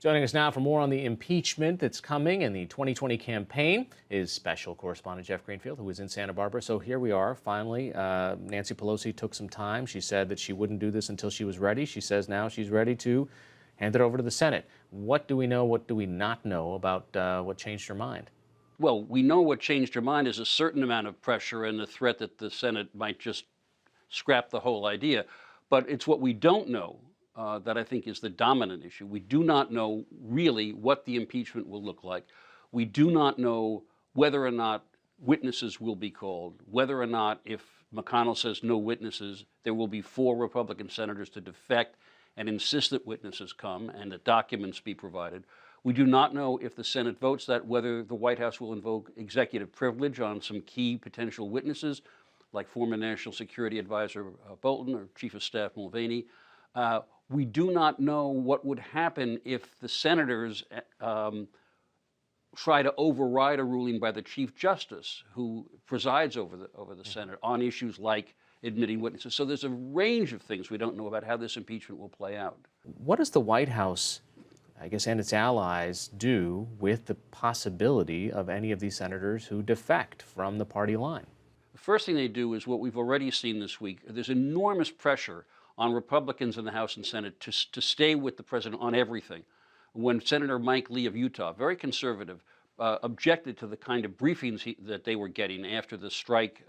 Joining us now for more on the impeachment that's coming and the 2020 campaign is special correspondent Jeff Greenfield, who is in Santa Barbara. So here we are, finally. Nancy Pelosi took some time. She said that she wouldn't do this until she was ready. She says now she's ready to hand it over to the Senate. What do we know? What do we not know about what changed her mind? Well, we know what changed her mind is a certain amount of pressure and the threat that the Senate might just scrap the whole idea. But it's what we don't know that I think is the dominant issue. We do not know really what the impeachment will look like. We do not know whether or not witnesses will be called, whether or not, if McConnell says no witnesses, there will be 4 Republican senators to defect and insist that witnesses come and that documents be provided. We do not know if the Senate votes that, whether the White House will invoke executive privilege on some key potential witnesses, like former National Security Advisor Bolton or Chief of Staff Mulvaney. We do not know what would happen if the senators try to override a ruling by the Chief Justice, who presides over the Senate on issues like admitting witnesses. So there's a range of things we don't know about how this impeachment will play out. What does the White House, I guess, and its allies do with the possibility of any of these senators who defect from the party line? The first thing they do is what we've already seen this week. There's enormous pressure on Republicans in the House and Senate to stay with the president on everything. When Senator Mike Lee of Utah, very conservative, objected to the kind of briefings that they were getting after the strike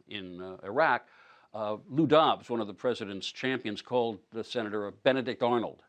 in Iraq, Lou Dobbs, one of the president's champions, called the senator a Benedict Arnold.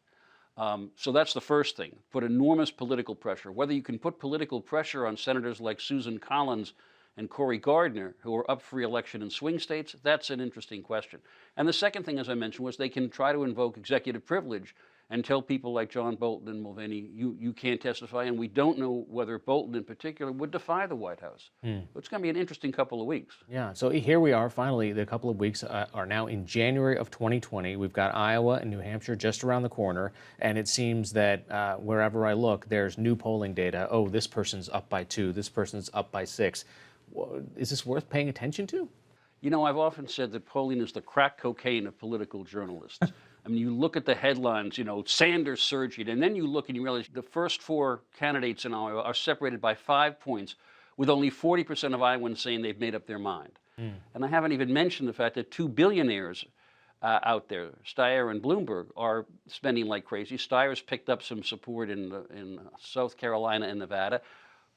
So that's the first thing. Put enormous political pressure. Whether you can put political pressure on senators like Susan Collins and Cory Gardner, who are up for re-election in swing states, that's an interesting question. And the second thing, as I mentioned, was they can try to invoke executive privilege and tell people like John Bolton and Mulvaney, you can't testify, and we don't know whether Bolton in particular would defy the White House. It's going to be an interesting couple of weeks. Yeah, so here we are, finally, the couple of weeks are now in January of 2020. We've got Iowa and New Hampshire just around the corner, and it seems that wherever I look, there's new polling data. Oh, this person's up by 2, this person's up by 6. Is this worth paying attention to? You know, I've often said that polling is the crack cocaine of political journalists. I mean, you look at the headlines, you know, Sanders surging, and then you look and you realize the first 4 candidates in Iowa are separated by 5 points, with only 40% of Iowans saying they've made up their mind. And I haven't even mentioned the fact that 2 billionaires out there, Steyer and Bloomberg, are spending like crazy. Steyer's picked up some support in South Carolina and Nevada.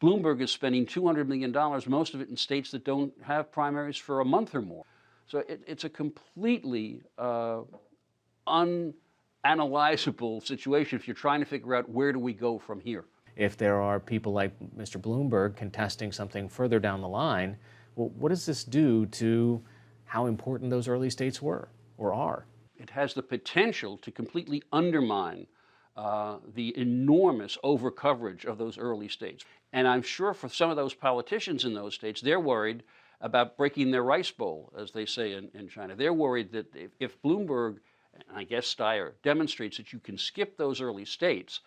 Bloomberg is spending $200 million, most of it in states that don't have primaries for a month or more. So it's a completely unanalyzable situation if you're trying to figure out where do we go from here. If there are people like Mr. Bloomberg contesting something further down the line, well, what does this do to how important those early states were or are? It has the potential to completely undermine the enormous overcoverage of those early states. And I'm sure for some of those politicians in those states, they're worried about breaking their rice bowl, as they say in China. They're worried that if Bloomberg, and I guess Steyer, demonstrates that you can skip those early states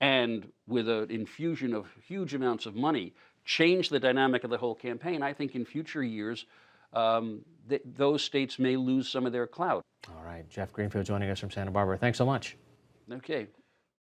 and with an infusion of huge amounts of money, change the dynamic of the whole campaign, I think in future years, those states may lose some of their clout. All right, Jeff Greenfield joining us from Santa Barbara. Thanks so much. Okay.